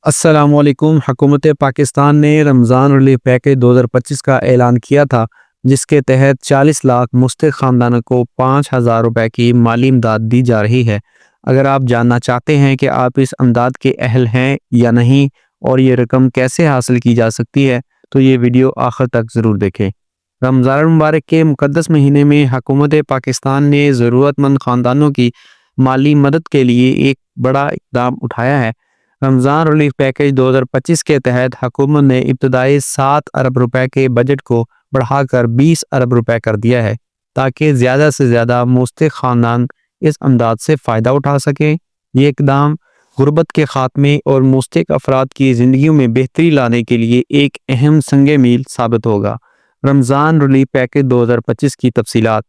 अस्सलाम वालेकुम। हुकूमत पाकिस्तान ने रमज़ान रिलीफ पैकेज 2025 का ऐलान किया था, जिसके तहत 40 लाख मुस्तहिक ख़ानदानों को 5,000 रुपए की माली इमदाद दी जा रही है। अगर आप जानना चाहते हैं कि आप इस इमदाद के अहल हैं या नहीं और ये रकम कैसे हासिल की जा सकती है, तो ये वीडियो आखिर तक ज़रूर देखें। रमज़ान मुबारक के मुक़द्दस महीने में हुकूमत पाकिस्तान ने ज़रूरतमंद ख़ानदानों की माली मदद के लिए एक बड़ा इक़दाम उठाया है। रमज़ान रिलीफ पैकेज 2025 के तहत हुकूमत ने इब्तदाई 7 अरब रुपए के बजट को बढ़ाकर 20 अरब रुपए कर दिया है, ताकि ज़्यादा से ज़्यादा मुस्तहिक ख़ानदान इस अमदाद से फ़ायदा उठा सकें। ये इक़दाम गुर्बत के ख़ात्मे और मुस्तहिक अफराद की ज़िंदगी में बेहतरी लाने के लिए एक अहम संग मील साबित होगा। रमज़ान रिलीफ पैकेज 2025 की तफसीलात।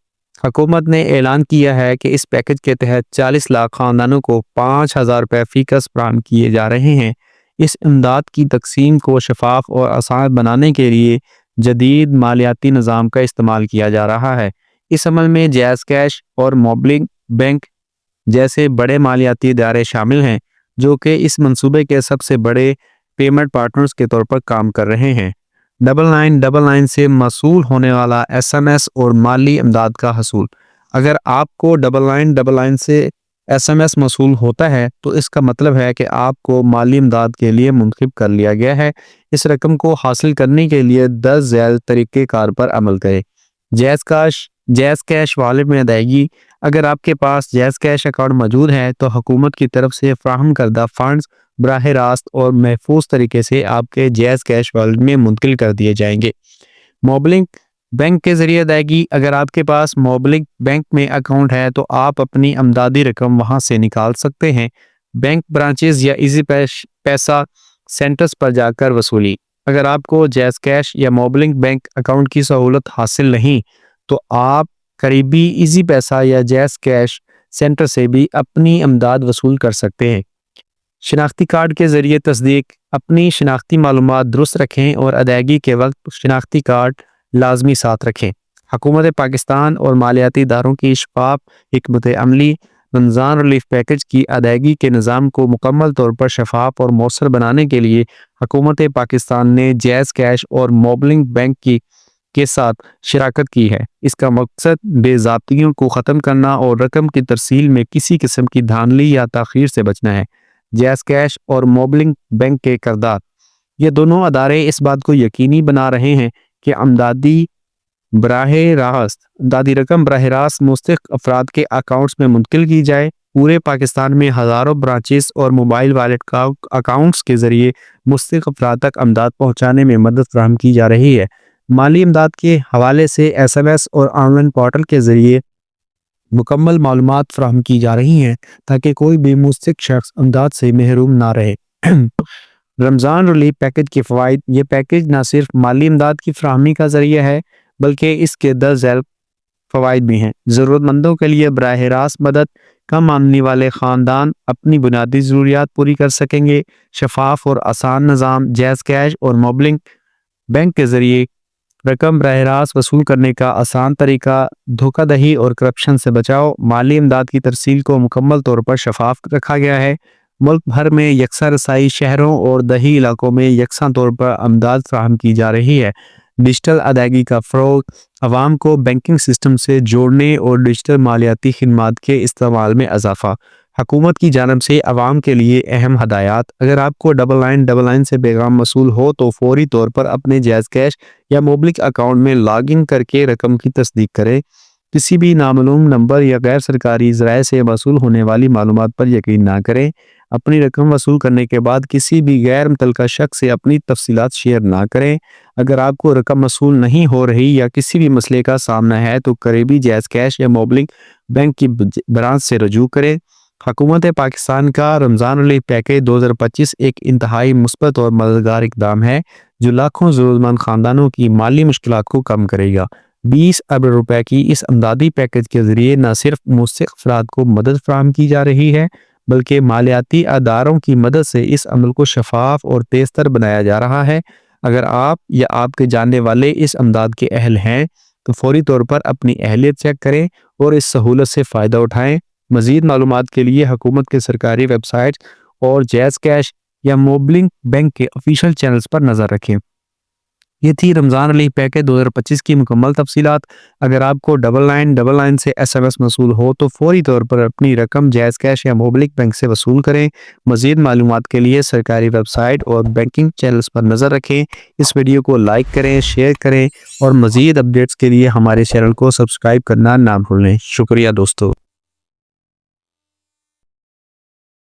हुकूमत ने ऐलान किया है कि इस पैकेज के तहत 40 लाख ख़ानदानों को 5,000 रुपये फ़ीकस फराहम किए जा रहे हैं। इस इमदाद की तकसीम को शफाफ और आसान बनाने के लिए जदीद मालियाती निज़ाम का इस्तेमाल किया जा रहा है। इस अमल में जैज़ कैश और मोबलिंग बैंक जैसे बड़े मालियाती इदारे शामिल हैं, जो कि इस मंसूबे के सबसे बड़े पेमेंट पार्टनर्स के तौर पर काम कर रहे हैं। 9999 से मसूल होने वाला SMS और माली इमदाद का हसूल। अगर आपको 9999 से SMS मसूल होता है, तो इसका मतलब है कि आपको माली इमदाद के लिए मुंतखब कर लिया गया है। इस रकम को हासिल करने के लिए 10 ज़ैल तरीक़ेकार पर अमल करें। जैज़ कैश वॉलेट में अदायगी। अगर आपके पास जैज़ कैश अकाउंट मौजूद है, तो हुकूमत की तरफ से फ्राहम करदा फ़ंड्स बराह रास्त और महफूज तरीके से आपके जैज़ कैश वॉलेट में मुंतकिल कर दिए जाएंगे। मोबलिंग बैंक के ज़रिए अदायगी। अगर आपके पास मोबलिंग बैंक में अकाउंट है, तो आप अपनी अमदादी रकम वहां से निकाल सकते हैं। बैंक ब्रांचेस या इजी पैसा सेंटर्स पर जाकर वसूली। अगर आपको जैज़ कैश या मोबलिंग बैंक अकाउंट की सहूलत हासिल नहीं, तो आप करीबी इजी पैसा या जैज़ कैश सेंटर से भी अपनी अमदाद वसूल कर सकते हैं। शिनाख्ती कार्ड के ज़रिए तस्दीक। अपनी शिनाख्ती मालूमात दुरुस्त रखें और अदायगी के वक्त शिनाख्ती कार्ड लाजमी साथ रखें। हुकूमत पाकिस्तान और मालियाती इदारों की शफाफ हिकमत अमली रमज़ान रिलीफ पैकेज की अदायगी के निज़ाम को मुकम्मल तौर पर शफाफ और मौसर बनाने के लिए हुकूमत पाकिस्तान ने जैज़ कैश और मोबलिंग बैंक के साथ शराकत की है। इसका मकसद बेज़ाब्तियों को ख़त्म करना और रकम की तरसील में किसी किस्म की धांधली या ताख़ीर से बचना है। जैज़ कैश और मोबलिंग बैंक के करदार। ये दोनों अदारे इस बात को यकीनी बना रहे हैं कि अमदादी रकम बराह रास्त मुस्तहिक अफराद के अकाउंट्स में मुंतकिल की जाए। पूरे पाकिस्तान में हज़ारों ब्रांचेस और मोबाइल वॉलेट का अकाउंट्स के ज़रिए मुस्तहिक अफराद तक अमदाद पहुँचाने में मदद फराहम की जा रही है। माली इमदाद के हवाले से SMS और ऑनलाइन पोर्टल के ज़रिए मुकम्मल मालूमात फराहम की जा रही हैं, ताकि कोई भी मुस्तहिक शख्स इमदाद से महरूम ना रहे। रमज़ान रिलीफ पैकेज के फ़वाइद। ये पैकेज न सिर्फ माली इमदाद की फराहमी का ज़रिया है, बल्कि इसके 10 ज़ैल फ़वाइद भी हैं। ज़रूरतमंदों के लिए बराह रास्त मदद। कम आमदनी वाले ख़ानदान अपनी बुनियादी ज़रूरियात पूरी कर सकेंगे। शफाफ और आसान निज़ाम। जैज़ कैश और मोबलिंग बैंक के ज़रिए रकम बराह रास्त वसूल करने का आसान तरीका। धोखाधड़ी और करप्शन से बचाव। माली इमदाद की तरसील को मुकम्मल तौर पर शफाफ रखा गया है। मुल्क भर में यकसा रसाई। शहरों और दही इलाकों में यकसा तौर पर अमदाद फराहम की जा रही है। डिजिटल अदायगी का फ़रोग़। अवाम को बैंकिंग सिस्टम से जोड़ने और डिजिटल मालियाती खिदमात के इस्तेमाल में इजाफ़ा। हुकूमत की जानिब से अवाम के लिए अहम हदायत। अगर आपको 9999 से पैगाम मसूल हो, तो फौरी तौर पर अपने जैज़ कैश या मोबलिक अकाउंट में लॉगिन करके रकम की तस्दीक करें। किसी भी नामालूम नंबर या गैर सरकारी ज़राए से वसूल होने वाली मालूमात पर यकीन ना करें। अपनी रकम वसूल करने के बाद किसी भी गैर मुतल्लिका शख्स से अपनी तफसीलात शेयर ना करें। अगर आपको रकम वसूल नहीं हो रही या किसी भी मसले का सामना है, तो करीबी जैज़ कैश या मोबलिंग बैंक की ब्रांच से रजू करें। हुकूमत पाकिस्तान का रमज़ान रिलीफ पैकेज 2025 एक इंतहाई मुस्बत और मददगार इक़दाम है, जो लाखों ज़रूरतमंद ख़ानदानों की माली मुश्किलात को कम करेगा। 20 अरब रुपए की इस अमदादी पैकेज के ज़रिए न सिर्फ मुस्तहिक अफराद को मदद फराहम की जा रही है, बल्कि मालियाती अदारों की मदद से इस अमल को शफाफ और तेज़तर बनाया जा रहा है। अगर आप या आपके जानने वाले इस अमदाद के अहल हैं, तो फौरी तौर पर अपनी अहलियत चेक करें और इस सहूलत से फ़ायदा उठाएँ। मज़ीद मालूमात के लिए हुकूमत के सरकारी वेबसाइट और जैज़ कैश یا موبلنگ بینک کے آفیشیل چینلز پر نظر رکھیں۔ یہ تھی رمضان ریلیف پیکیج 2025 کی مکمل تفصیلات۔ اگر آپ کو 9999 سے SMS موصول ہو تو فوری طور پر اپنی رقم جائز کیش یا موبلنگ بینک سے وصول کریں۔ مزید معلومات کے لیے سرکاری ویب سائٹ اور بینکنگ چینلز پر نظر رکھیں۔ اس ویڈیو کو لائک کریں، شیئر کریں اور مزید اپڈیٹس کے لیے ہمارے چینل کو سبسکرائب کرنا نہ بھولیں۔ شکریہ دوستو۔